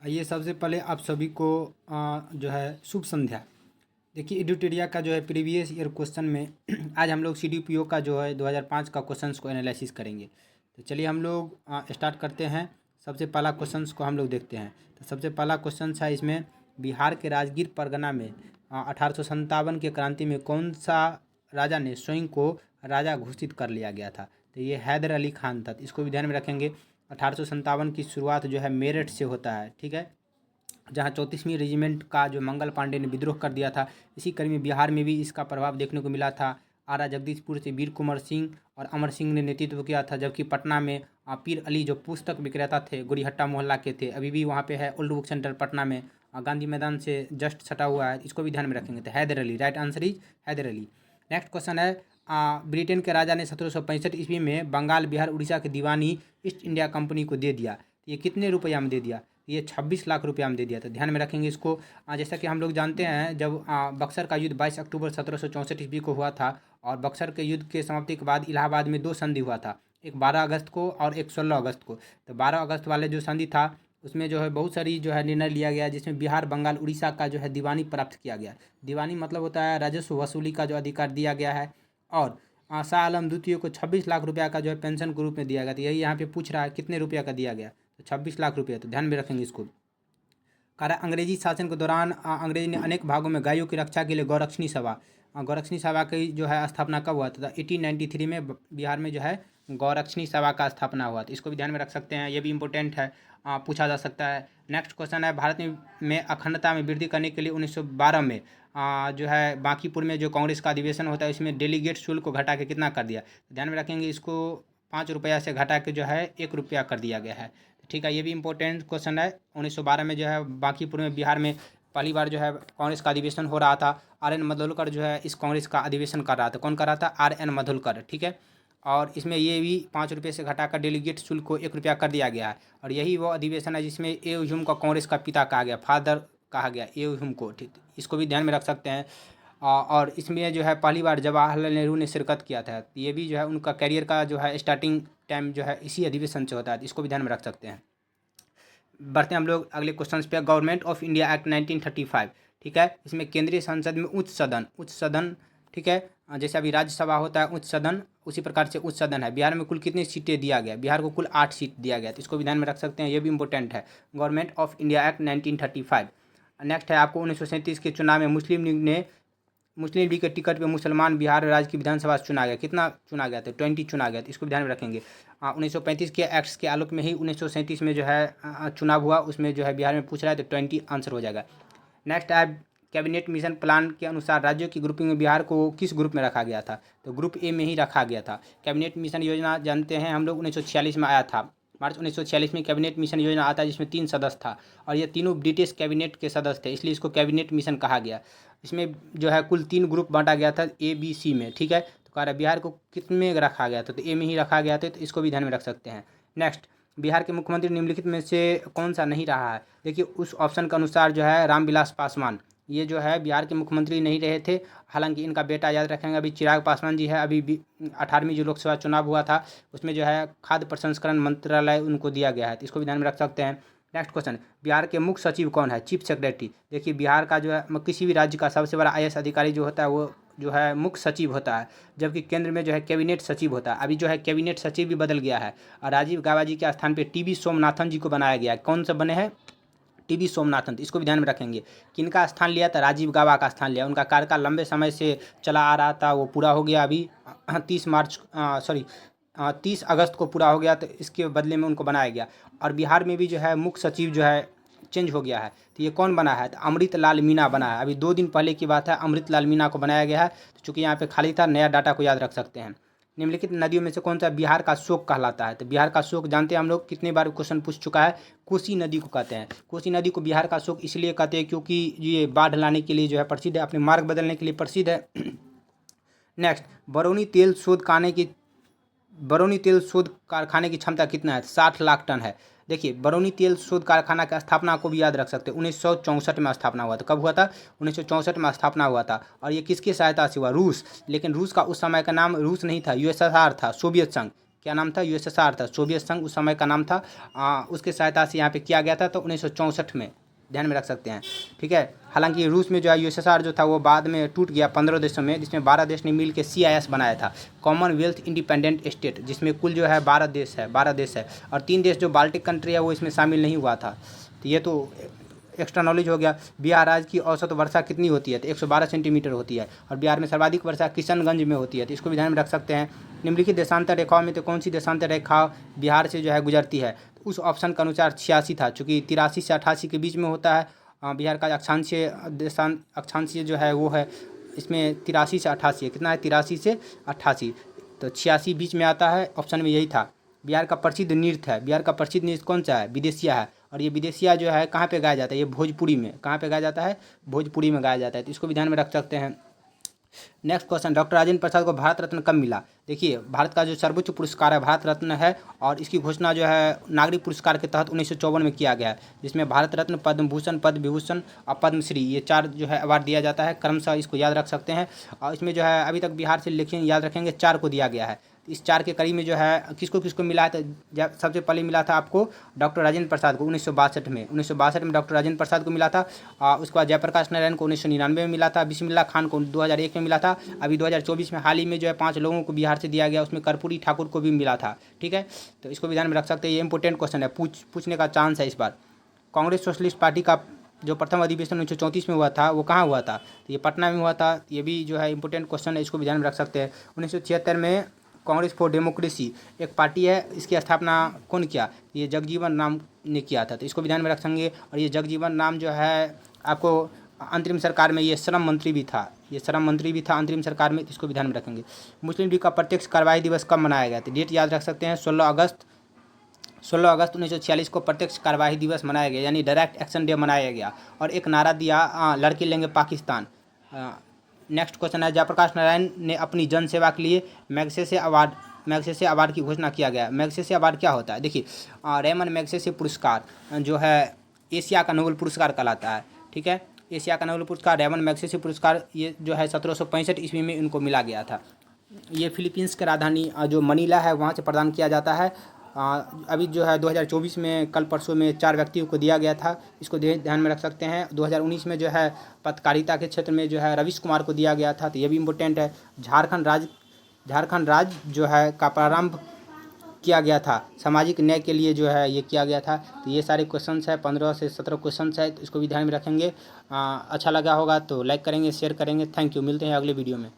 आइए सबसे पहले आप सभी को जो है शुभ संध्या। देखिए एडुटेरिया का जो है प्रीवियस ईयर क्वेश्चन में आज हम लोग सीडीपीओ का जो है 2005 का क्वेश्चंस को एनालिसिस करेंगे। तो चलिए हम लोग स्टार्ट करते हैं। सबसे पहला क्वेश्चंस को हम लोग देखते हैं। तो सबसे पहला क्वेश्चन है इसमें, बिहार के राजगीर परगना में 1857 के क्रांति में कौन सा राजा ने स्वयं को राजा घोषित कर लिया गया था? तो ये हैदर अली खान था। तो इसको भी ध्यान में रखेंगे। 1857 की शुरुआत जो है मेरठ से होता है, ठीक है, जहाँ 34वीं रेजिमेंट का जो मंगल पांडे ने विद्रोह कर दिया था। इसी कड़ी में बिहार में भी इसका प्रभाव देखने को मिला था। आरा जगदीशपुर से वीर कुंवर सिंह और अमर सिंह ने नेतृत्व किया था, जबकि पटना में पीर अली जो पुस्तक विक्रेता थे गोरीहट्टा मोहल्ला के थे, अभी भी वहाँ पे है ओल्ड बुक सेंटर पटना में, गांधी मैदान से जस्ट सटा हुआ है। इसको भी ध्यान में रखेंगे। तो Haider Ali, right answer is Haider Ali. Next question है, ब्रिटेन के राजा ने 1765 ईस्वी में बंगाल, बिहार, उड़ीसा की दीवानी ईस्ट इंडिया कंपनी को दे दिया। ये कितने रुपया में दे दिया? ये 26 लाख रुपया में दे दिया। तो ध्यान में रखेंगे इसको। जैसा कि हम लोग जानते हैं, जब बक्सर का युद्ध 22 अक्टूबर 1764 ईस्वी को हुआ था, और बक्सर के युद्ध के समाप्ति के बाद इलाहाबाद में दो संधि हुआ था, एक 12 अगस्त को और एक 16 अगस्त को। तो 12 अगस्त वाले जो संधि था उसमें जो है बहुत सारी जो है निर्णय लिया गया, जिसमें बिहार, बंगाल, उड़ीसा का जो है दीवानी प्राप्त किया गया। दीवानी मतलब होता है राजस्व वसूली का जो अधिकार दिया गया है। और शाह आलम द्वितीय को 26 लाख रुपया का जो है पेंशन के रूप में दिया गया। तो यही यहाँ पे पूछ रहा है कितने रुपया का दिया गया? तो 26 लाख रुपया। तो ध्यान में रखेंगे इसको। कह रहा है, अंग्रेजी शासन के दौरान अंग्रेजी ने अनेक भागों में गायों की रक्षा के लिए गौरक्षणी सभा, गौरक्षणी सभा की जो है स्थापना कब हुआ था? 1893 में बिहार में जो है गौरक्षणी सभा का स्थापना हुआ। तो इसको भी ध्यान में रख सकते हैं, ये भी इंपॉर्टेंट है, पूछा जा सकता है। नेक्स्ट क्वेश्चन है, भारत में अखंडता में वृद्धि करने के लिए 1912 में जो है बांकीपुर में जो कांग्रेस का अधिवेशन होता है, इसमें डेलीगेट शुल्क को घटा के कितना कर दिया? ध्यान में रखेंगे इसको, 5 रुपया से घटा के जो है 1 रुपया कर दिया गया है। ठीक है, ये भी इंपॉर्टेंट क्वेश्चन है। 1912 में जो है बांकीपुर में बिहार में पहली बार जो है कांग्रेस का अधिवेशन हो रहा था। RN मधुलकर जो है इस कांग्रेस का अधिवेशन कर रहा था। कौन कर रहा था? RN मधुलकर, ठीक है। और इसमें ये भी 5 रुपये से घटाकर डेलीगेट शुल्क को 1 रुपया कर दिया गया है। और यही वो अधिवेशन है जिसमें ए ह्यूम को कांग्रेस का पिता कहा गया, फादर कहा गया ए ह्यूम को, ठीक। इसको भी ध्यान में रख सकते हैं। और इसमें जो है पहली बार जवाहरलाल नेहरू ने शिरकत किया था। ये भी जो है उनका करियर का जो है स्टार्टिंग टाइम जो है इसी अधिवेशन से होता है। इसको भी ध्यान में रख सकते हैं। बढ़ते हैं हम लोग अगले क्वेश्चन पे। गवर्नमेंट ऑफ इंडिया एक्ट 1935, ठीक है। इसमें केंद्रीय संसद में उच्च सदन, ठीक है, जैसे अभी राज्यसभा होता है उच्च सदन, उसी प्रकार से उच्च सदन है। बिहार में कुल कितनी सीटें दिया गया? बिहार को कुल 8 सीट दिया गया। तो इसको भी ध्यान में रख सकते हैं, ये भी इंपॉर्टेंट है। Government of India act 1935। Next है आपको 1937 के चुनाव में मुस्लिम लीग के टिकट पे मुसलमान बिहार राज्य की विधानसभा चुना गया। कितना चुना गया था? 20 चुना गया था। इसको भी ध्यान में रखेंगे। 1935 के एक्ट्स के आलोक में ही 1937 में जो है चुनाव हुआ, उसमें जो है बिहार में पूछ रहा है, तो 20 आंसर हो जाएगा। नेक्स्ट है, कैबिनेट मिशन प्लान के अनुसार राज्यों की ग्रुपिंग में बिहार को किस ग्रुप में रखा गया था? तो ग्रुप ए में ही रखा गया था। कैबिनेट मिशन योजना जानते हैं हम लोग 1946 में आया था। मार्च 1946 में कैबिनेट मिशन योजना आता है, जिसमें 3 सदस्य था, और ये तीनों ब्रिटिश कैबिनेट के सदस्य थे, इसलिए इसको कैबिनेट मिशन कहा गया। इसमें जो है कुल 3 ग्रुप बांटा गया था ABC में, ठीक है। तो कह रहा है बिहार को कितने में रखा गया था? तो ए में ही रखा गया था। तो इसको भी ध्यान में रख सकते हैं। नेक्स्ट, बिहार के मुख्यमंत्री निम्नलिखित में से कौन सा नहीं रहा है? देखिए उस ऑप्शन के अनुसार जो है रामविलास पासवान, ये जो है बिहार के मुख्यमंत्री नहीं रहे थे। हालांकि इनका बेटा, याद रखेंगे, अभी चिराग पासवान जी है। अभी 18वीं जो लोकसभा चुनाव हुआ था उसमें जो है खाद्य प्रसंस्करण मंत्रालय उनको दिया गया है। तो इसको भी ध्यान में रख सकते हैं। नेक्स्ट क्वेश्चन, बिहार के मुख्य सचिव कौन है? Chief secretary. देखिए बिहार का जो है किसी भी राज्य का सबसे बड़ा IAS अधिकारी जो होता है वो जो है मुख्य सचिव होता है, जबकि केंद्र में जो है कैबिनेट सचिव होता है। अभी जो है कैबिनेट सचिव भी बदल गया है, और राजीव गाबा जी के स्थान पे TB सोमनाथन जी को बनाया गया है। कौन से बने हैं? TB सोमनाथन। तो इसको भी ध्यान में रखेंगे। किनका स्थान लिया था? राजीव गाबा का स्थान लिया। उनका कार्यकाल लंबे समय से चला आ रहा था, वो पूरा हो गया अभी 30 अगस्त को पूरा हो गया। तो इसके बदले में उनको बनाया गया। और बिहार में भी जो है मुख्य सचिव जो है चेंज हो गया है। तो ये कौन बना है? तो अमृत लाल मीणा बना है। अभी 2 दिन पहले की बात है, अमृत लाल मीणा को बनाया गया है। तो चूंकि यहाँ पे खाली था, नया डाटा को याद रख सकते हैं। निम्नलिखित नदियों में से कौन सा बिहार का शोक कहलाता है? तो बिहार का शोक जानते हैं हम लोग, कितनी बार क्वेश्चन पूछ चुका है, कोसी नदी को कहते हैं। कोसी नदी को बिहार का शोक इसलिए कहते हैं क्योंकि ये बाढ़ लाने के लिए जो है प्रसिद्ध है, अपने मार्ग बदलने के लिए प्रसिद्ध है। नेक्स्ट, बरौनी तेल शोध कारखाने की क्षमता कितना है? 60 लाख टन है। देखिए बरौनी तेल शोध कारखाना की स्थापना को भी याद रख सकते हैं। 1964 में स्थापना हुआ था। कब हुआ था? 1964 में स्थापना हुआ था। और ये किसकी सहायता से हुआ? रूस। लेकिन रूस का उस समय का नाम रूस नहीं था, USSR था, सोवियत संघ। क्या नाम था, यूएसएसआर था, सोवियत संघ उस समय का नाम था। उसके सहायता से यहाँ पे किया गया था, तो 1964 में, ध्यान में रख सकते हैं, ठीक है। हालांकि रूस में जो है यूएसएसआर जो था वो बाद में टूट गया 15 देशों में, जिसमें 12 देश ने मिल के CIS बनाया था, कॉमनवेल्थ इंडिपेंडेंट स्टेट, जिसमें कुल जो है 12 देश है और 3 देश जो बाल्टिक कंट्री है वो इसमें शामिल नहीं हुआ था। तो ये तो एक्स्ट्रा नॉलेज हो गया। बिहार राज्य की औसत वर्षा कितनी होती है, तो 112 सेंटीमीटर होती है, और बिहार में सर्वाधिक वर्षा किशनगंज में होती है, तो इसको भी ध्यान में रख सकते हैं। निम्नलिखित देशांतर रेखाओं में तो कौन सी देशांतर रेखा बिहार से जो है गुजरती है, तो उस ऑप्शन के अनुसार 86 था, चूँकि 83 से 88 के बीच में होता है। बिहार का अक्षांशीय जो है वो है, इसमें 83 से 88 है, कितना है, 83 से 88, तो 86 बीच में आता है, ऑप्शन में यही था। बिहार का प्रसिद्ध नृत्य है, बिहार का प्रसिद्ध नृत्य कौन सा है, विदेशिया है, और ये विदेशिया जो है कहाँ पे गाया जाता है, ये भोजपुरी में, कहाँ पे गाया जाता है, भोजपुरी में गाया जाता है, तो इसको भी ध्यान में रख सकते हैं। Next question, doctor Rajendra Prasad को भारत रत्न कब मिला। देखिए, भारत का जो सर्वोच्च पुरस्कार है भारत रत्न है, और इसकी घोषणा जो है नागरिक पुरस्कार के तहत 1954 में किया गया है, जिसमें भारत रत्न, पद्म भूषण, पद्म विभूषण और पद्मश्री, ये 4 जो है अवार्ड दिया जाता है क्रमशः, इसको याद रख सकते हैं। और इसमें जो है अभी तक बिहार से इलेक्शन याद रखेंगे 4 को दिया गया है। इस 4 के करीब में जो है किसको किसको मिला है, तो सबसे पहले मिला था आपको डॉक्टर राजेंद्र प्रसाद को 1962 में, 1962 में डॉक्टर राजेंद्र प्रसाद को मिला था। उसके बाद जयप्रकाश नारायण को 1999 में मिला था, बिस्मिल्लाह खान को 2001 में मिला था। अभी 2024 में हाल ही में जो है 5 लोगों को बिहार से दिया गया, उसमें कर्पूरी ठाकुर को भी मिला था, ठीक है। तो इसको भी ध्यान में रख सकते हैं, ये इंपॉर्टेंट क्वेश्चन है, पूछने का चांस है इस बार। कांग्रेस सोशलिस्ट पार्टी का जो प्रथम अधिवेशन 1934 में हुआ था वो कहाँ हुआ था, तो ये पटना में हुआ था। ये भी जो है इंपॉर्टेंट क्वेश्चन है, इसको भी ध्यान में रख सकते हैं। 1976 में कांग्रेस फॉर डेमोक्रेसी एक पार्टी है, इसकी स्थापना कौन किया, ये जगजीवन राम ने किया था, तो इसको भी ध्यान में रखेंगे। और ये जगजीवन राम जो है आपको अंतरिम सरकार में ये श्रम मंत्री भी था, अंतरिम सरकार में, इसको भी ध्यान में रखेंगे। मुस्लिम लीग का प्रत्यक्ष कार्रवाई दिवस कब मनाया गया, तो डेट याद रख सकते हैं, 16 अगस्त 1946 को प्रत्यक्ष कार्यवाही दिवस मनाया गया, यानी डायरेक्ट एक्शन डे मनाया गया। और एक नारा दिया, लड़के लेंगे पाकिस्तान। नेक्स्ट क्वेश्चन है, जयप्रकाश नारायण ने अपनी जन सेवा के लिए मैग्सेसे अवार्ड की घोषणा किया गया। मैग्सेसे अवार्ड क्या होता है, देखिए, रेमन मैग्सेसे पुरस्कार जो है एशिया का नोबेल पुरस्कार कहलाता है, ठीक है। एशिया का नोबेल पुरस्कार रेमन मैग्सेसे पुरस्कार, ये जो है 1765 ईस्वी में इनको मिला गया था। ये फिलीपींस की राजधानी जो मनीला है वहाँ से प्रदान किया जाता है। अभी जो है 2024 में कल परसों में 4 व्यक्तियों को दिया गया था, इसको ध्यान में रख सकते हैं। 2019 में जो है पत्रकारिता के क्षेत्र में जो है रवीश कुमार को दिया गया था, तो ये भी इम्पोर्टेंट है। झारखंड राज्य जो है का प्रारंभ किया गया था सामाजिक न्याय के लिए, जो है ये किया गया था। तो ये सारे क्वेश्चंस है, 15 से 17 क्वेश्चंस है, तो इसको भी ध्यान में रखेंगे। अच्छा लगा होगा तो लाइक करेंगे, शेयर करेंगे। थैंक यू, मिलते हैं अगले वीडियो में।